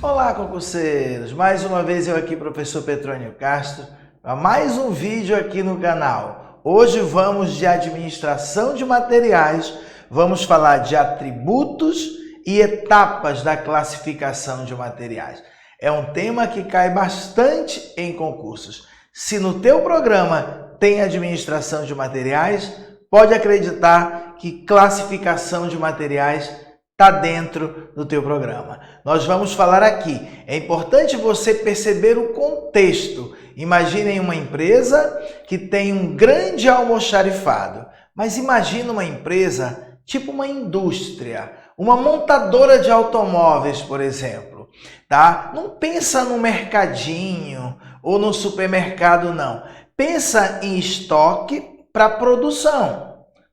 Olá, concurseiros! Mais uma vez eu aqui, professor Petrônio Castro, para mais um vídeo aqui no canal. Hoje vamos de administração de materiais, vamos falar de atributos e etapas da classificação de materiais. É um tema que cai bastante em concursos. Se no teu programa tem administração de materiais, pode acreditar que classificação de materiais está dentro do teu programa. Nós vamos falar aqui. É importante você perceber o contexto. Imaginem uma empresa que tem um grande almoxarifado, mas imagina uma empresa tipo uma indústria, uma montadora de automóveis, por exemplo, tá? Não pensa no mercadinho ou no supermercado, não. Pensa em estoque para produção.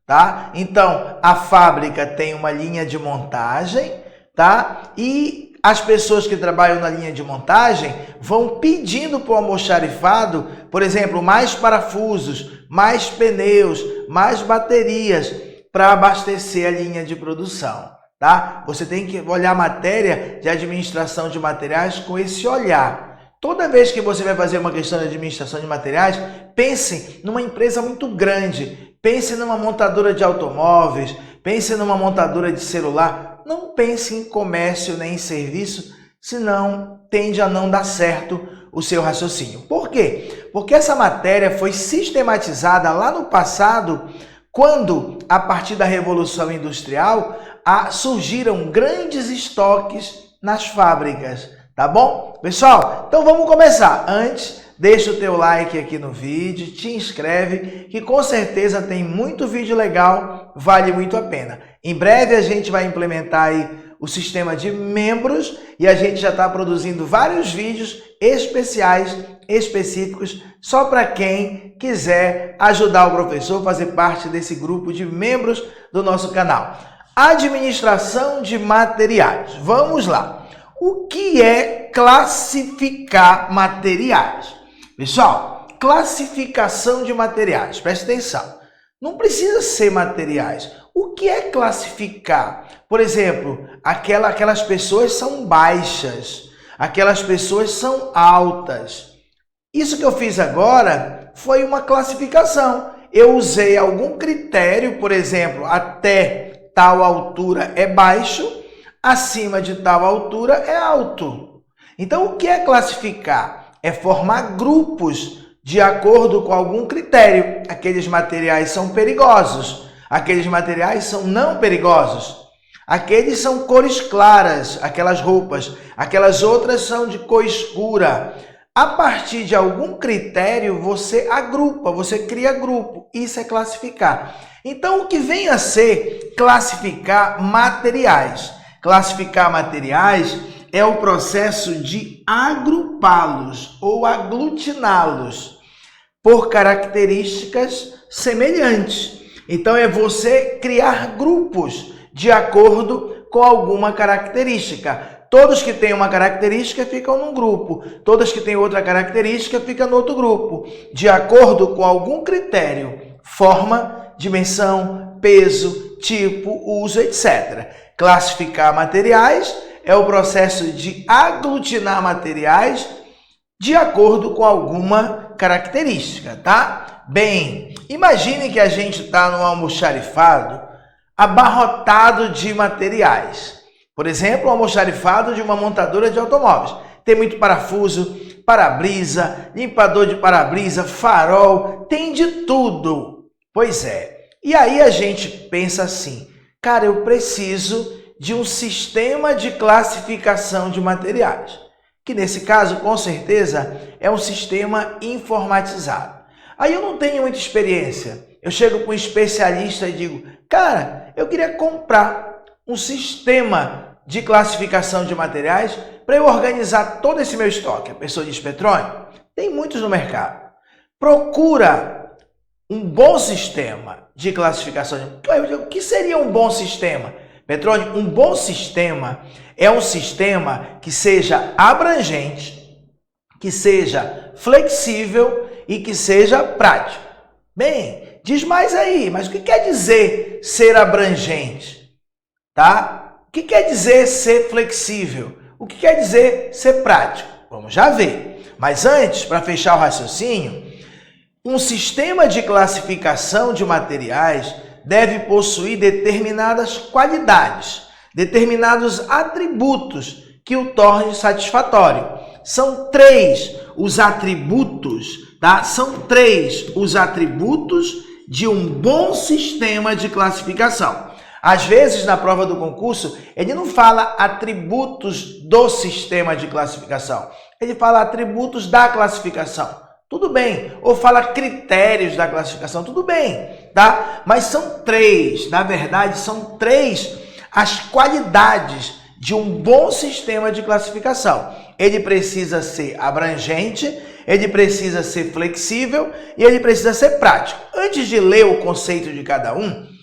Tá? Então, a fábrica tem uma linha de montagem, tá? E as pessoas que trabalham na linha de montagem vão pedindo para o almoxarifado, por exemplo, mais parafusos, mais pneus, mais baterias para abastecer a linha de produção. Tá? Você tem que olhar a matéria de administração de materiais com esse olhar. Toda vez que você vai fazer uma questão de administração de materiais, pense numa empresa muito grande. Pense numa montadora de automóveis, pense numa montadora de celular. Não pense em comércio nem em serviço, senão tende a não dar certo o seu raciocínio. Por quê? Porque essa matéria foi sistematizada lá no passado, quando, a partir da Revolução Industrial, surgiram grandes estoques nas fábricas. Tá bom? Pessoal, então vamos começar. Antes, deixa o teu like aqui no vídeo, te inscreve, que com certeza tem muito vídeo legal, vale muito a pena. Em breve a gente vai implementar aí o sistema de membros e a gente já está produzindo vários vídeos especiais, específicos, só para quem quiser ajudar o professor a fazer parte desse grupo de membros do nosso canal. Administração de materiais. Vamos lá. O que é classificar materiais? Pessoal, classificação de materiais, presta atenção. Não precisa ser materiais. O que é classificar? Por exemplo, aquelas pessoas são baixas, aquelas pessoas são altas. Isso que eu fiz agora foi uma classificação. Eu usei algum critério, por exemplo, até tal altura é baixo, acima de tal altura é alto. Então, o que é classificar? É formar grupos de acordo com algum critério. Aqueles materiais são perigosos, aqueles materiais são não perigosos. Aqueles são cores claras, aquelas roupas, aquelas outras são de cor escura. A partir de algum critério, você agrupa, você cria grupo. Isso é classificar. Então, o que vem a ser classificar materiais? Classificar materiais é o processo de agrupá-los ou aglutiná-los por características semelhantes. Então, é você criar grupos de acordo com alguma característica. Todos que têm uma característica ficam num grupo, todos que têm outra característica ficam no outro grupo, de acordo com algum critério, forma, dimensão, peso, tipo, uso, etc. Classificar materiais é o processo de aglutinar materiais de acordo com alguma característica, tá? Bem, imagine que a gente está num almoxarifado abarrotado de materiais. Por exemplo, o almoxarifado de uma montadora de automóveis. Tem muito parafuso, para-brisa, limpador de para-brisa, farol, tem de tudo. Pois é. E aí a gente pensa assim, cara, eu preciso de um sistema de classificação de materiais, que nesse caso, com certeza, é um sistema informatizado. Aí eu não tenho muita experiência. Eu chego para um especialista e digo, cara, eu queria comprar um sistema de classificação de materiais para eu organizar todo esse meu estoque. A pessoa diz, Petrônio, tem muitos no mercado. Procura um bom sistema de classificação. Eu digo, o que seria um bom sistema? Petrônio, um bom sistema é um sistema que seja abrangente, que seja flexível e que seja prático. Bem, diz mais aí, mas o que quer dizer ser abrangente? Tá? O que quer dizer ser flexível? O que quer dizer ser prático? Vamos já ver. Mas antes, para fechar o raciocínio, um sistema de classificação de materiais deve possuir determinadas qualidades, determinados atributos que o tornem satisfatório. São três os atributos, tá? São três os atributos de um bom sistema de classificação. Às vezes, na prova do concurso, ele não fala atributos do sistema de classificação. Ele fala atributos da classificação. Tudo bem. Ou fala critérios da classificação. Tudo bem, tá? Mas são três, na verdade, são três as qualidades de um bom sistema de classificação. Ele precisa ser abrangente, ele precisa ser flexível e ele precisa ser prático. Antes de ler o conceito de cada um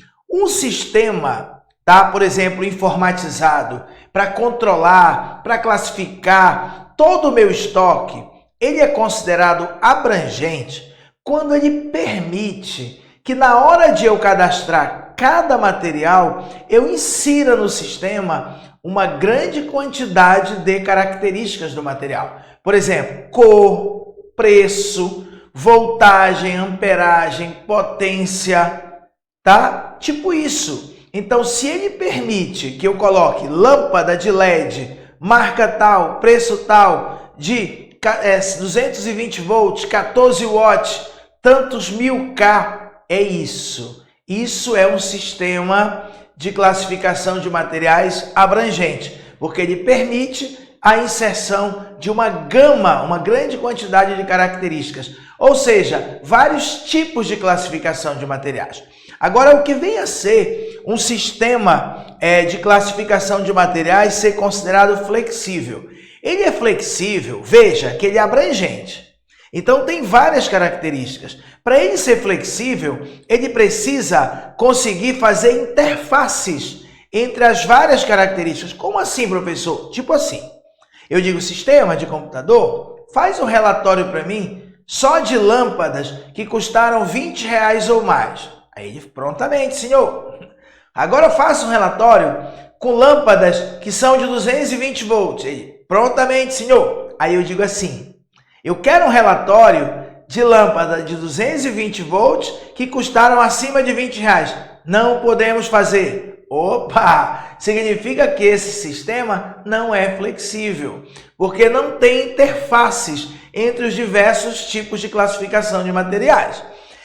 sistema, tá? Por exemplo, informatizado, para controlar, para classificar todo o meu estoque, ele é considerado abrangente quando ele permite que na hora de eu cadastrar cada material, eu insira no sistema uma grande quantidade de características do material. Por exemplo, cor, preço, voltagem, amperagem, potência, tá? Tipo isso. Então, se ele permite que eu coloque lâmpada de LED, marca tal, preço tal, de 220 volts, 14 watts, tantos mil K, é isso. Isso é um sistema de classificação de materiais abrangente, porque ele permite a inserção de uma gama, uma grande quantidade de características, ou seja, vários tipos de classificação de materiais. Agora, o que vem a ser um sistema de classificação de materiais ser considerado flexível? Ele é flexível, veja, que ele é abrangente. Então, tem várias características. Para ele ser flexível, ele precisa conseguir fazer interfaces entre as várias características. Como assim, professor? Tipo assim, eu digo, sistema de computador, faz um relatório para mim só de lâmpadas que custaram R$20 ou mais. Aí ele, prontamente, senhor. Agora faça um relatório com lâmpadas que são de 220 volts. Ele, prontamente, senhor. Aí eu digo assim, eu quero um relatório de lâmpada de 220 volts que custaram acima de R$20. Não podemos fazer. Opa! Significa que esse sistema não é flexível, porque não tem interfaces entre os diversos tipos de classificação de materiais.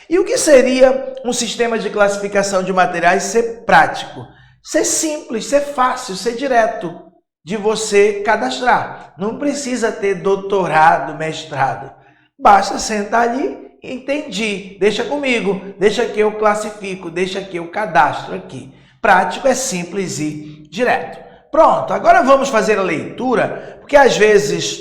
E o que seria um sistema de classificação de materiais ser prático? Ser simples, ser fácil, ser direto de você cadastrar. Não precisa ter doutorado, mestrado. Basta sentar ali, entendi, deixa comigo, deixa que eu classifico, deixa que eu cadastro aqui. Prático é simples e direto. Pronto, agora vamos fazer a leitura, porque às vezes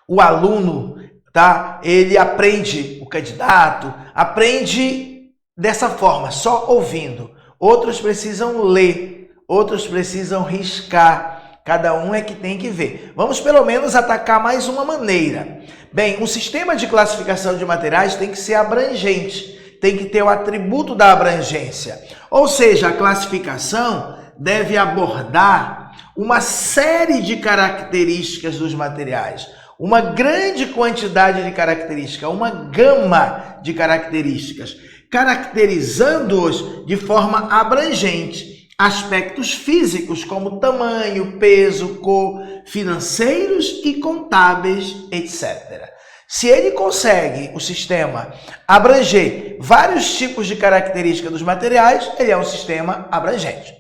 o aluno, tá? Ele aprende, o candidato, aprende dessa forma, só ouvindo. Outros precisam ler, outros precisam riscar. Cada um é que tem que ver. Vamos pelo menos atacar mais uma maneira. Bem, um sistema de classificação de materiais tem que ser abrangente, tem que ter o atributo da abrangência. Ou seja, a classificação deve abordar uma série de características dos materiais, uma grande quantidade de características, uma gama de características, caracterizando-os de forma abrangente. Aspectos físicos como tamanho, peso, cor, financeiros e contábeis, etc. Se ele consegue, o sistema, abranger vários tipos de características dos materiais, ele é um sistema abrangente.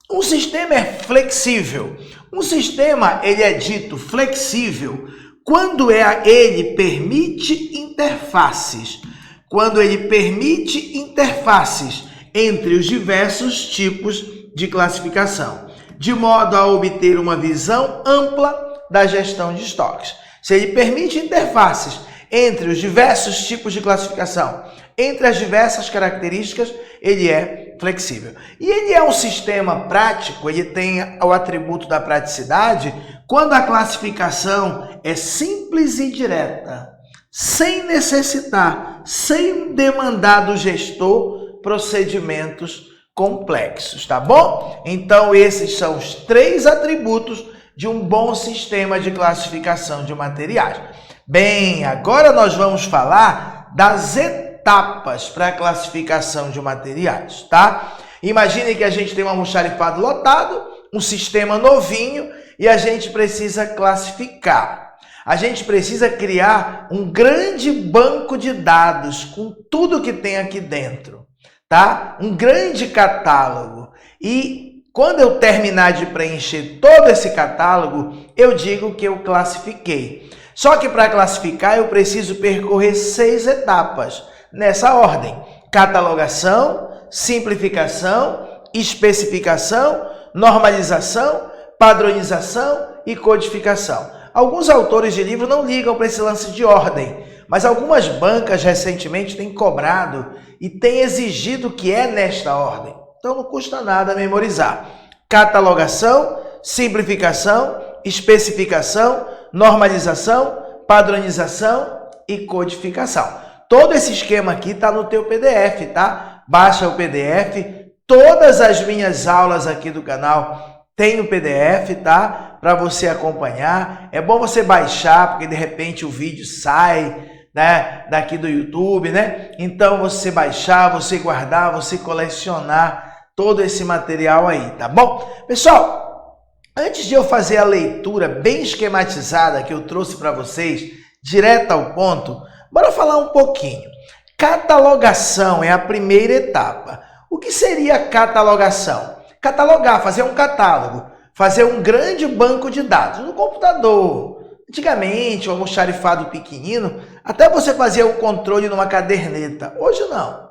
Um sistema é flexível. Um sistema ele é dito flexível quando ele permite interfaces. Quando ele permite interfaces entre os diversos tipos de classificação, de modo a obter uma visão ampla da gestão de estoques. Se ele permite interfaces entre os diversos tipos de classificação, entre as diversas características, ele é flexível. E ele é um sistema prático, ele tem o atributo da praticidade, quando a classificação é simples e direta, sem necessitar, sem demandar do gestor procedimentos complexos, tá bom? Então, esses são os três atributos de um bom sistema de classificação de materiais. Bem, agora nós vamos falar das etapas para a classificação de materiais, tá? Imagine que a gente tem um almoxarifado lotado, um sistema novinho e a gente precisa classificar. A gente precisa criar um grande banco de dados com tudo que tem aqui dentro, tá? Um grande catálogo. E quando eu terminar de preencher todo esse catálogo, eu digo que eu classifiquei. Só que para classificar eu preciso percorrer 6 etapas, nessa ordem: catalogação, simplificação, especificação, normalização, padronização e codificação. Alguns autores de livro não ligam para esse lance de ordem, mas algumas bancas recentemente têm cobrado e têm exigido que é nesta ordem. Então não custa nada memorizar: catalogação, simplificação, especificação, normalização, padronização e codificação. Todo esse esquema aqui está no teu PDF, tá? Baixa o PDF. Todas as minhas aulas aqui do canal tem o PDF, tá? Para você acompanhar. É bom você baixar, porque de repente o vídeo sai, né, daqui do YouTube, né? Então você baixar, você guardar, você colecionar todo esse material aí, tá bom? Pessoal, antes de eu fazer a leitura bem esquematizada que eu trouxe para vocês, direto ao ponto, bora falar um pouquinho. Catalogação é a primeira etapa. O que seria a catalogação? Catalogar, fazer um catálogo, fazer um grande banco de dados no computador. Antigamente, o almoxarifado pequenino, até você fazia o controle numa caderneta. Hoje não.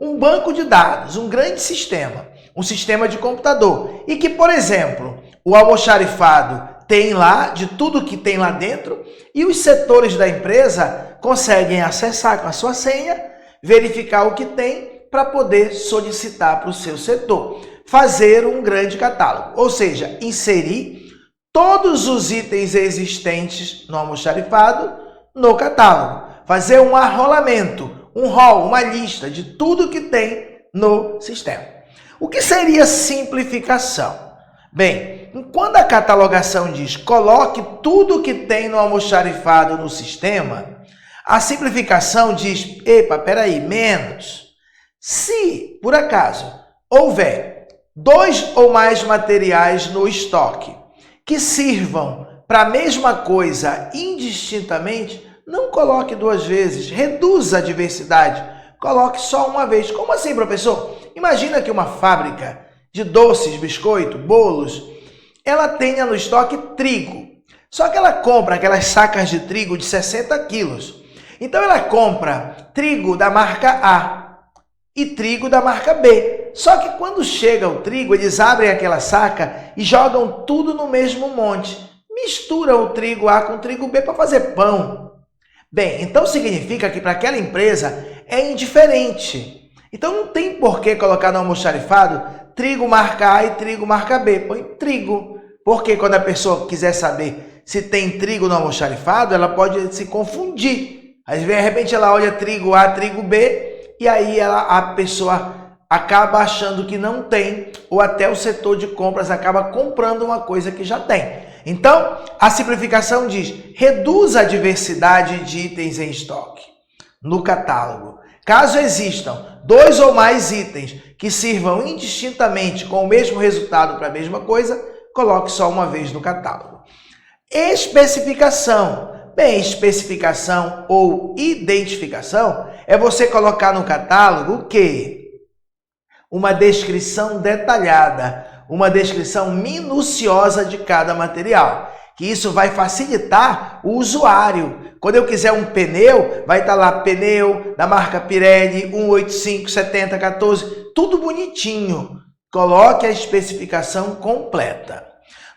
Um banco de dados, um grande sistema, um sistema de computador. E que, por exemplo, o almoxarifado tem lá, de tudo que tem lá dentro, e os setores da empresa conseguem acessar com a sua senha, verificar o que tem para poder solicitar para o seu setor. Fazer um grande catálogo, ou seja, inserir todos os itens existentes no almoxarifado no catálogo. Fazer um arrolamento, um rol, uma lista de tudo que tem no sistema. O que seria simplificação? Bem, quando a catalogação diz coloque tudo que tem no almoxarifado no sistema, a simplificação diz, epa, peraí, menos. Se, por acaso, houver 2 ou mais materiais no estoque que sirvam para a mesma coisa indistintamente, não coloque 2 vezes, reduza a diversidade, coloque só uma vez. Como assim, professor? Imagina que uma fábrica de doces, biscoito, bolos, ela tenha no estoque trigo. Só que ela compra aquelas sacas de trigo de 60 quilos. Então ela compra trigo da marca A e trigo da marca B. Só que quando chega o trigo, eles abrem aquela saca e jogam tudo no mesmo monte. Misturam o trigo A com o trigo B para fazer pão. Bem, então significa que para aquela empresa é indiferente. Então não tem por que colocar no almoxarifado trigo marca A e trigo marca B. Põe trigo. Porque quando a pessoa quiser saber se tem trigo no almoxarifado, ela pode se confundir. Aí, de repente, ela olha trigo A, trigo B, e aí a pessoa acaba achando que não tem, ou até o setor de compras acaba comprando uma coisa que já tem. Então, a simplificação diz, reduza a diversidade de itens em estoque no catálogo. Caso existam 2 ou mais itens que sirvam indistintamente com o mesmo resultado para a mesma coisa, coloque só uma vez no catálogo. Especificação. Bem, especificação ou identificação é você colocar no catálogo o quê? Uma descrição detalhada, uma descrição minuciosa de cada material. Que isso vai facilitar o usuário. Quando eu quiser um pneu, vai estar lá pneu da marca Pirelli 185 70 14, tudo bonitinho. Coloque a especificação completa.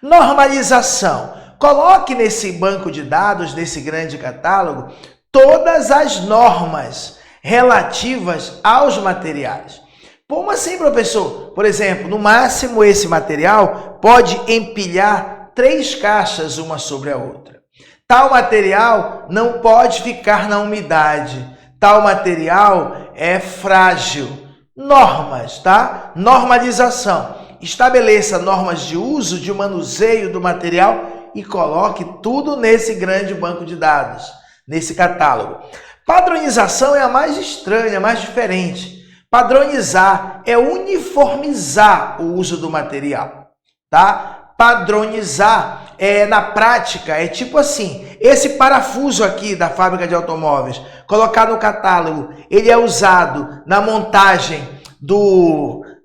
Normalização. Coloque nesse banco de dados, nesse grande catálogo, todas as normas relativas aos materiais. Como assim, professor? Por exemplo, no máximo esse material pode empilhar 3 caixas uma sobre a outra. Tal material não pode ficar na umidade. Tal material é frágil. Normas, tá? Normalização. estabeleça normas de uso, de manuseio do material e coloque tudo nesse grande banco de dados, nesse catálogo. Padronização é a mais estranha, a mais diferente. Padronizar é uniformizar o uso do material, tá? Padronizar na prática é tipo assim, esse parafuso aqui da fábrica de automóveis, colocado no catálogo, ele é usado na montagem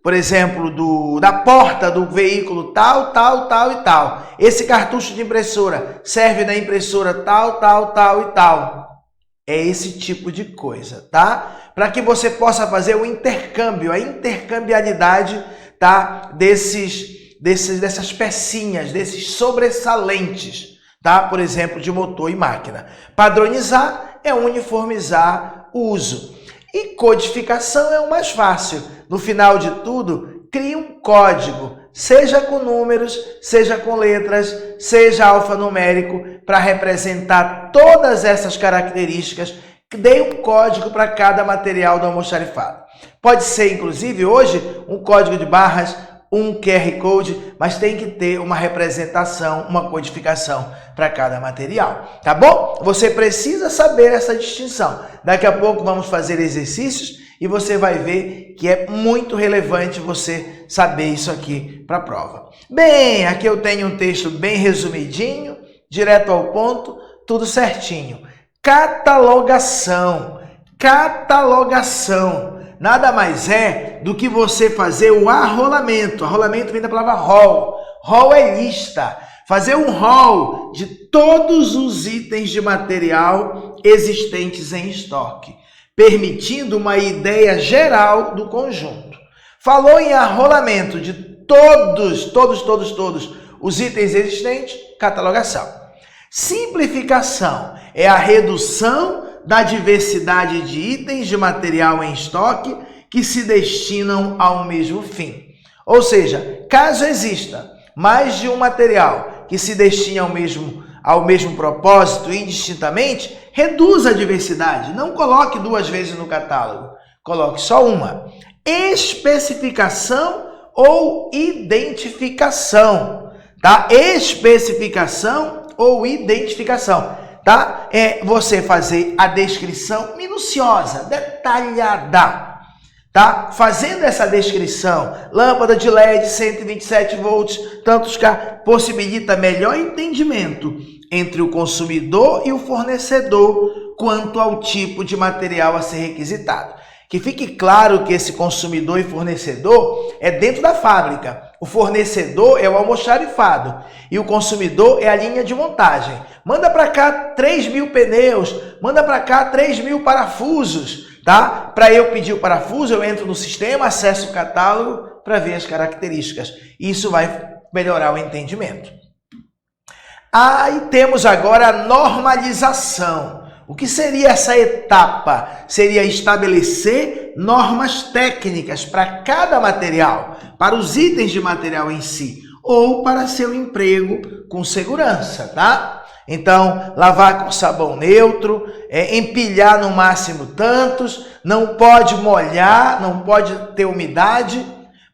por exemplo, da porta do veículo tal, tal, tal e tal. Esse cartucho de impressora serve na impressora tal, tal, tal e tal. É esse tipo de coisa, tá? Para que você possa fazer o intercâmbio, a intercambialidade, tá? Dessas pecinhas, desses sobressalentes, tá? Por exemplo, de motor e máquina. Padronizar é uniformizar o uso. E codificação é o mais fácil. No final de tudo, crie um código, seja com números, seja com letras, seja alfanumérico, para representar todas essas características. Dê um código para cada material do almoxarifado. Pode ser, inclusive, hoje, um código de barras, um QR Code, mas tem que ter uma representação, uma codificação para cada material, tá bom? Você precisa saber essa distinção. Daqui a pouco vamos fazer exercícios e você vai ver que é muito relevante você saber isso aqui para a prova. Bem, aqui eu tenho um texto bem resumidinho, direto ao ponto, tudo certinho. Catalogação. Catalogação. Nada mais é do que você fazer o arrolamento. Arrolamento vem da palavra rol. Rol é lista. Fazer um rol de todos os itens de material existentes em estoque, permitindo uma ideia geral do conjunto. Falou em arrolamento de todos os itens existentes, catalogação. Simplificação é a redução da diversidade de itens de material em estoque que se destinam ao mesmo fim. Ou seja, caso exista mais de um material que se destine ao mesmo propósito indistintamente, reduza a diversidade. Não coloque duas vezes no catálogo, coloque só uma. Especificação ou identificação, tá? Especificação ou identificação. Tá? É você fazer a descrição minuciosa, detalhada, tá? Fazendo essa descrição, lâmpada de LED 127 volts, tantos K, possibilita melhor entendimento entre o consumidor e o fornecedor quanto ao tipo de material a ser requisitado. Que fique claro que esse consumidor e fornecedor é dentro da fábrica. O fornecedor é o almoxarifado e o consumidor é a linha de montagem. Manda para cá 3.000 pneus, manda para cá 3.000 parafusos, tá? Para eu pedir o parafuso, eu entro no sistema, acesso o catálogo para ver as características. Isso vai melhorar o entendimento. Aí temos agora a normalização. O que seria essa etapa? Seria estabelecer normas técnicas para cada material, para os itens de material em si, ou para seu emprego com segurança, tá? Então, lavar com sabão neutro, empilhar no máximo tantos, não pode molhar, não pode ter umidade.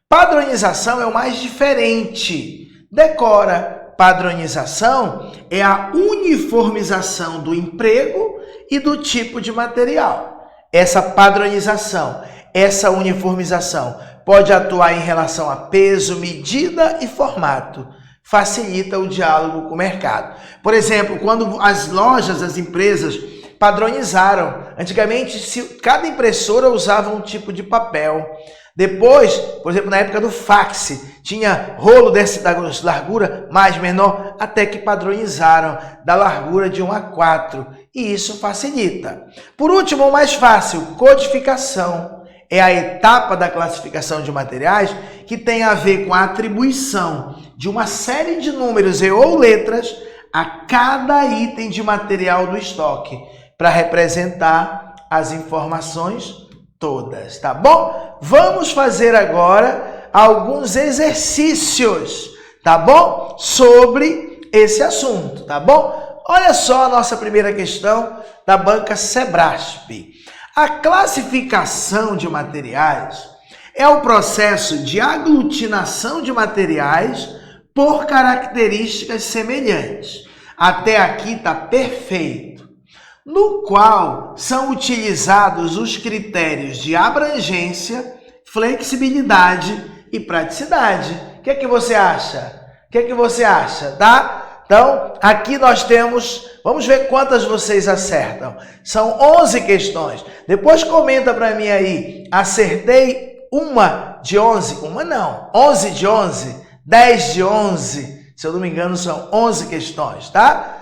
Padronização é o mais diferente. Decora. Padronização é a uniformização do emprego e do tipo de material. Essa padronização, essa uniformização pode atuar em relação a peso, medida e formato. Facilita o diálogo com o mercado. Por exemplo, quando as lojas, as empresas padronizaram, antigamente cada impressora usava um tipo de papel. Depois, por exemplo, na época do fax, tinha rolo da largura mais menor, até que padronizaram da largura de 1 a 4. E isso facilita. Por último, o mais fácil, codificação. É a etapa da classificação de materiais que tem a ver com a atribuição de uma série de números e ou letras a cada item de material do estoque, para representar as informações todas, tá bom? Vamos fazer agora alguns exercícios, tá bom? Sobre esse assunto, tá bom? Olha só a nossa primeira questão da banca Sebrasp. A classificação de materiais É o processo de aglutinação de materiais por características semelhantes. Até aqui está perfeito. No qual são utilizados os critérios de abrangência, flexibilidade e praticidade. O que é que você acha? O que é que você acha, tá? Então, aqui nós temos, vamos ver quantas vocês acertam. São 11 questões. Depois comenta para mim aí, acertei uma de 11? Uma não, 11 de 11, 10 de 11. Se eu não me engano, são 11 questões, tá?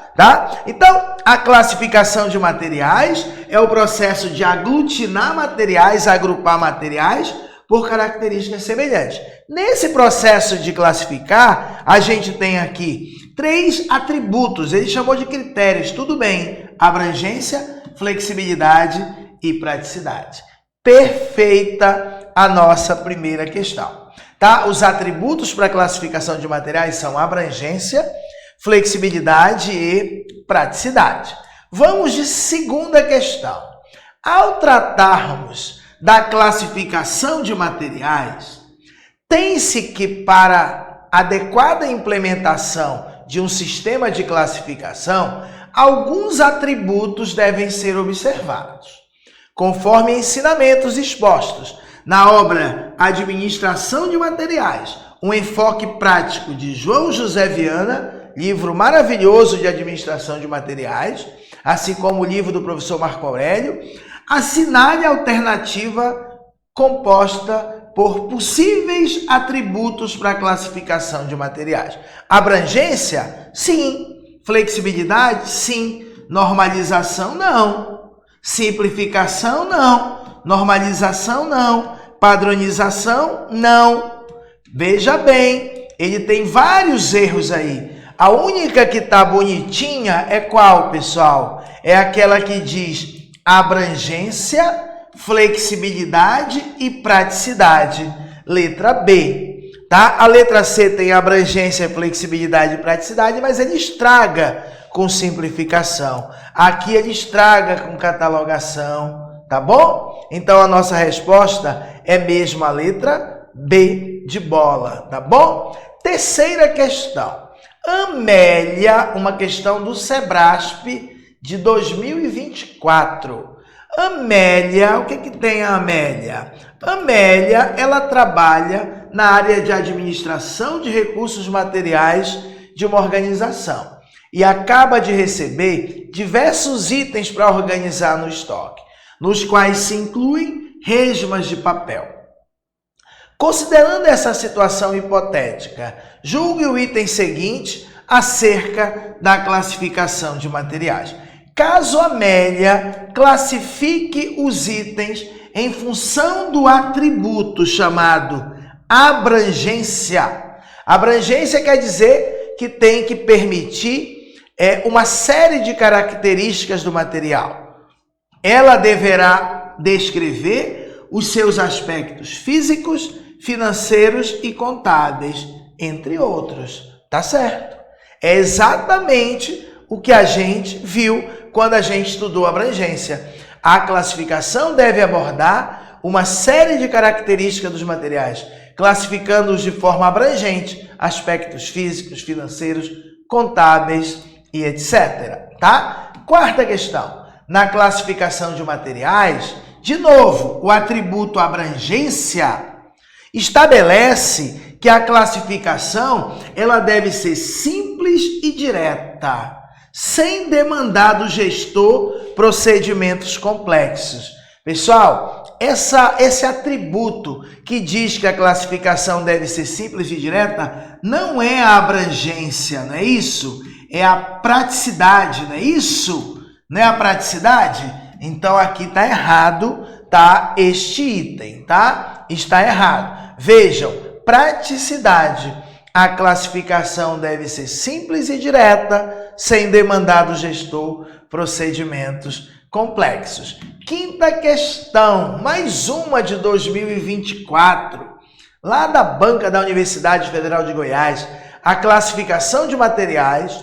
Então, a classificação de materiais é o processo de aglutinar materiais, agrupar materiais por características semelhantes. Nesse processo de classificar, a gente tem aqui 3 atributos, ele chamou de critérios, tudo bem, abrangência, flexibilidade e praticidade. Perfeita a nossa primeira questão, tá? Os atributos para classificação de materiais são abrangência, flexibilidade e praticidade. Vamos de segunda questão. Ao tratarmos da classificação de materiais, tem-se que para adequada implementação de um sistema de classificação, alguns atributos devem ser observados, conforme ensinamentos expostos na obra Administração de Materiais, um enfoque prático de João José Viana, livro maravilhoso de administração de materiais, assim como o livro do professor Marco Aurélio. Assinale a alternativa composta por possíveis atributos para a classificação de materiais. Abrangência? Sim. Flexibilidade? Sim. Normalização? Não. Simplificação? Não. Normalização? Não. Padronização? Não. Veja bem, ele tem vários erros aí. A única que está bonitinha é qual, pessoal? É aquela que diz abrangência, flexibilidade e praticidade. Letra B, tá? A letra C tem abrangência, flexibilidade e praticidade, mas ele estraga com simplificação. Aqui ele estraga com catalogação, tá bom? Então a nossa resposta é mesmo a letra B de bola, tá bom? Terceira questão. Amélia, uma questão do Sebrasp de 2024. Amélia, o que tem a Amélia? Amélia, ela trabalha na área de administração de recursos materiais de uma organização e acaba de receber diversos itens para organizar no estoque, nos quais se incluem resmas de papel. Considerando essa situação hipotética, julgue o item seguinte acerca da classificação de materiais. Caso Amélia classifique os itens em função do atributo chamado abrangência. Abrangência quer dizer que tem que permitir uma série de características do material. Ela deverá descrever os seus aspectos físicos, financeiros e contábeis, entre outros. Tá certo? É exatamente o que a gente viu quando a gente estudou abrangência. A classificação deve abordar uma série de características dos materiais, classificando-os de forma abrangente, aspectos físicos, financeiros, contábeis e etc. Tá? Quarta questão. Na classificação de materiais, de novo, o atributo abrangência estabelece que a classificação ela deve ser simples e direta, sem demandar do gestor procedimentos complexos. Pessoal, esse atributo que diz que a classificação deve ser simples e direta não é a abrangência, não é isso? É a praticidade, não é isso? Não é a praticidade? Então aqui está errado, tá? Este item, tá? Está errado. Vejam, praticidade. A classificação deve ser simples e direta, sem demandar do gestor procedimentos complexos. Quinta questão, mais uma de 2024, lá da banca da Universidade Federal de Goiás. A classificação de materiais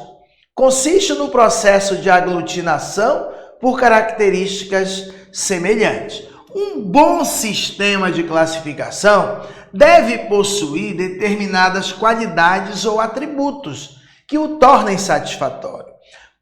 consiste no processo de aglutinação por características semelhantes. Um bom sistema de classificação deve possuir determinadas qualidades ou atributos que o tornem satisfatório.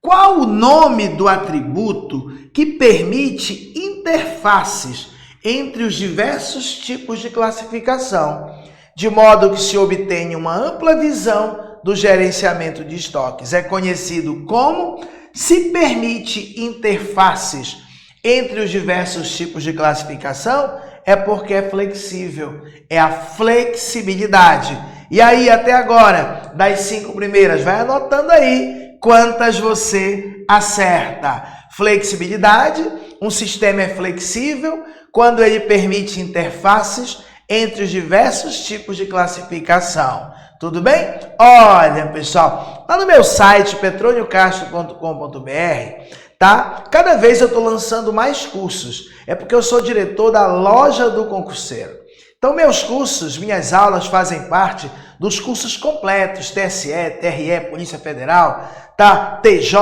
Qual o nome do atributo que permite interfaces entre os diversos tipos de classificação, de modo que se obtenha uma ampla visão do gerenciamento de estoques? É conhecido como se permite interfaces entre os diversos tipos de classificação, é porque é flexível, é a flexibilidade. E aí, até agora, das 5 primeiras, vai anotando aí quantas você acerta. Flexibilidade, um sistema é flexível quando ele permite interfaces entre os diversos tipos de classificação. Tudo bem? Olha, pessoal, lá no meu site, petroniocastro.com.br, tá? Cada vez eu estou lançando mais cursos. É porque eu sou diretor da Loja do Concurseiro. Então, meus cursos, minhas aulas fazem parte dos cursos completos, TSE, TRE, Polícia Federal, tá? TJ,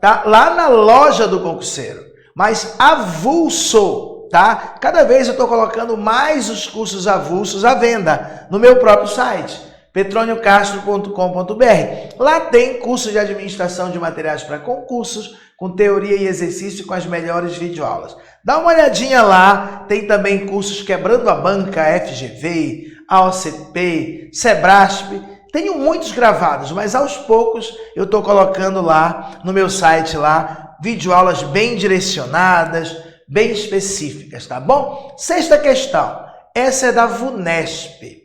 tá? Lá na Loja do Concurseiro. Mas avulso, tá? Cada vez eu estou colocando mais os cursos avulsos à venda no meu próprio site, petroniocastro.com.br. Lá tem curso de administração de materiais para concursos, com teoria e exercício com as melhores videoaulas. Dá uma olhadinha lá, tem também cursos Quebrando a Banca, FGV, AOCP, Sebrasp. Tenho muitos gravados, mas aos poucos eu estou colocando lá no meu site lá videoaulas bem direcionadas, bem específicas, tá bom? Sexta questão, essa é da VUNESP.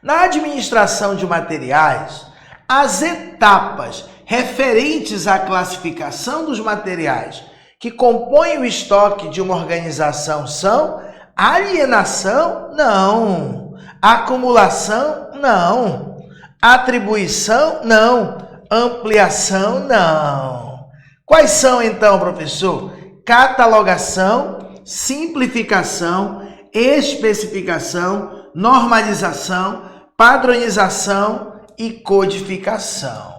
Na administração de materiais, as etapas referentes à classificação dos materiais que compõem o estoque de uma organização são alienação? Não. Acumulação? Não. Atribuição? Não. Ampliação? Não. Quais são então, professor? Catalogação, simplificação, especificação, normalização, padronização e codificação.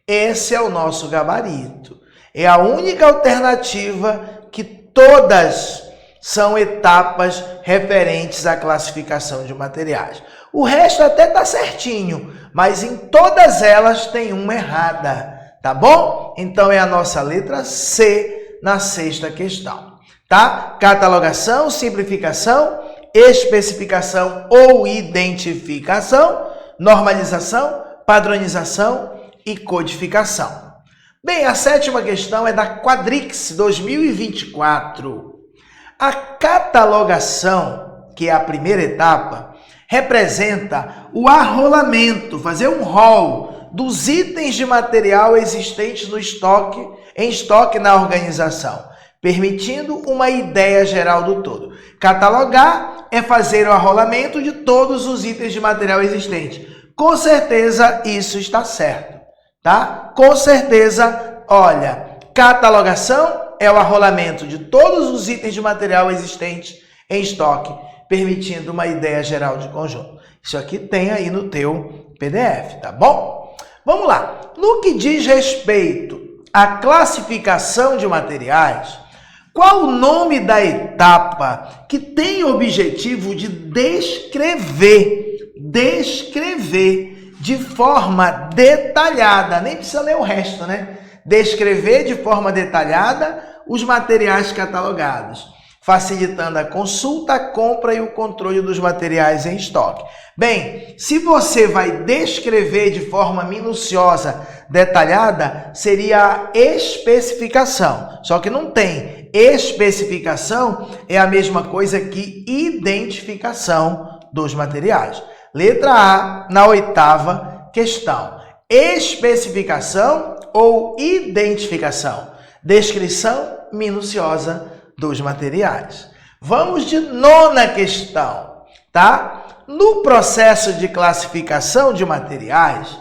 Esse é o nosso gabarito. É a única alternativa que todas são etapas referentes à classificação de materiais. O resto até está certinho, mas em todas elas tem uma errada, tá bom? Então é a nossa letra C na sexta questão, tá? Catalogação, simplificação, especificação ou identificação, normalização, padronização e codificação. Bem, a sétima questão é da Quadrix 2024. A catalogação, que é a primeira etapa, representa o arrolamento, fazer um rol dos itens de material existentes no estoque, em estoque na organização, permitindo uma ideia geral do todo. Catalogar é fazer o arrolamento de todos os itens de material existente. Com certeza isso está certo, tá? Com certeza, olha, catalogação é o arrolamento de todos os itens de material existentes em estoque, permitindo uma ideia geral de conjunto. Isso aqui tem aí no teu PDF, tá bom? Vamos lá. No que diz respeito à classificação de materiais, qual o nome da etapa que tem o objetivo de descrever de forma detalhada, nem precisa ler o resto, né? Descrever de forma detalhada os materiais catalogados, facilitando a consulta, a compra e o controle dos materiais em estoque. Bem, se você vai descrever de forma minuciosa, detalhada, seria a especificação. Só que não tem. Especificação é a mesma coisa que identificação dos materiais. Letra A, na oitava questão. Especificação ou identificação? Descrição minuciosa dos materiais. Vamos de nona questão, tá? No processo de classificação de materiais,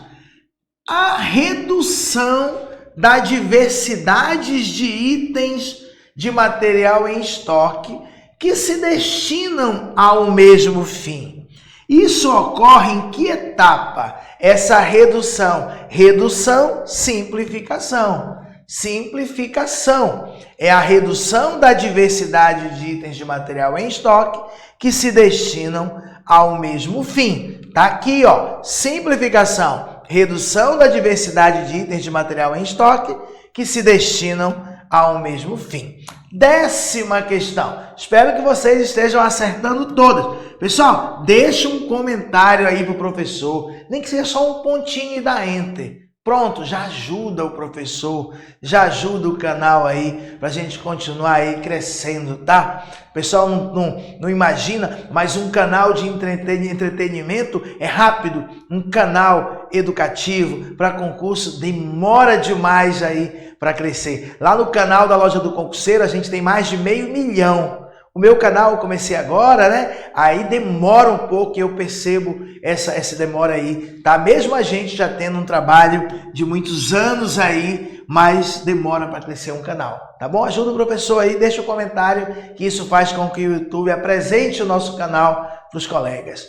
a redução da diversidade de itens de material em estoque que se destinam ao mesmo fim. Isso ocorre em que etapa? Essa redução? Redução, simplificação. Simplificação é a redução da diversidade de itens de material em estoque que se destinam ao mesmo fim. Tá aqui, ó, simplificação, redução da diversidade de itens de material em estoque que se destinam ao mesmo fim. 10ª questão. Espero que vocês estejam acertando todas. Pessoal, deixa um comentário aí pro professor, nem que seja só um pontinho e dá enter. Pronto, já ajuda o professor, já ajuda o canal aí, pra gente continuar aí crescendo, tá? O pessoal não imagina, mas um canal de entretenimento é rápido, um canal educativo para concurso demora demais aí para crescer. Lá no canal da Loja do Concurseiro a gente tem mais de 500 mil. O meu canal eu comecei agora, né? Aí demora um pouco e eu percebo essa demora aí, tá? Mesmo a gente já tendo um trabalho de muitos anos aí, mas demora para crescer um canal, tá bom? Ajuda o professor aí, deixa um comentário que isso faz com que o YouTube apresente o nosso canal para os colegas.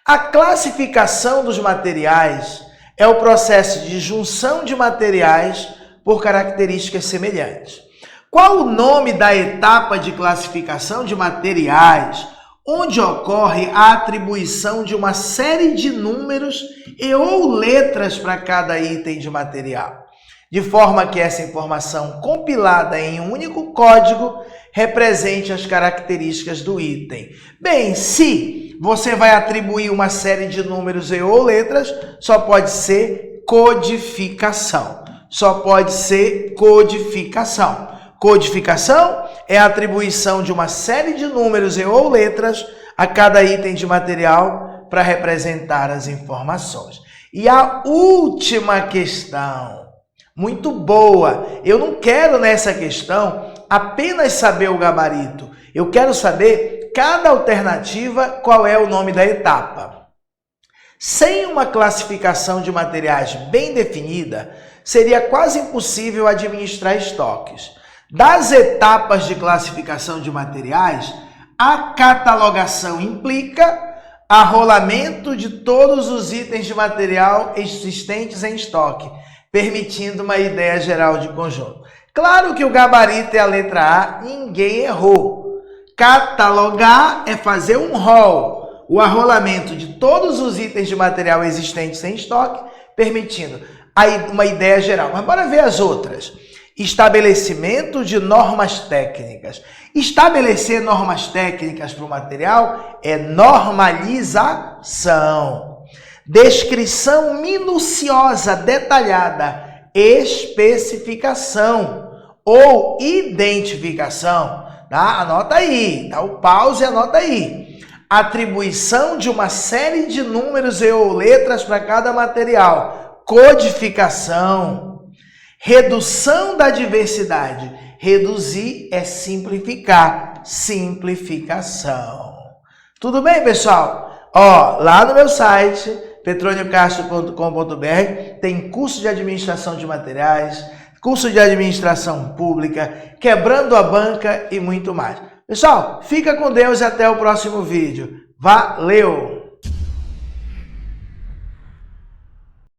A classificação dos materiais é o processo de junção de materiais por características semelhantes. Qual o nome da etapa de classificação de materiais, onde ocorre a atribuição de uma série de números e ou letras para cada item de material, de forma que essa informação compilada em um único código represente as características do item? Bem, se você vai atribuir uma série de números e ou letras, só pode ser codificação. Só pode ser codificação. Codificação é a atribuição de uma série de números e ou letras a cada item de material para representar as informações. E a última questão, muito boa. Eu não quero nessa questão apenas saber o gabarito. Eu quero saber cada alternativa qual é o nome da etapa. Sem uma classificação de materiais bem definida, seria quase impossível administrar estoques. Das etapas de classificação de materiais, a catalogação implica arrolamento de todos os itens de material existentes em estoque, permitindo uma ideia geral de conjunto. Claro que o gabarito é a letra A, ninguém errou. Catalogar é fazer um rol, o arrolamento de todos os itens de material existentes em estoque, permitindo uma ideia geral. Mas bora ver as outras. Estabelecimento de normas técnicas. Estabelecer normas técnicas para o material é normalização. Descrição minuciosa, detalhada, especificação ou identificação. Tá? Anota aí, dá o pause e anota aí. Atribuição de uma série de números e ou letras para cada material. Codificação. Redução da diversidade. Reduzir é simplificar. Simplificação. Tudo bem, pessoal? Ó, lá no meu site, petroniocastro.com.br, tem curso de administração de materiais, curso de administração pública, quebrando a banca e muito mais. Pessoal, fica com Deus e até o próximo vídeo. Valeu!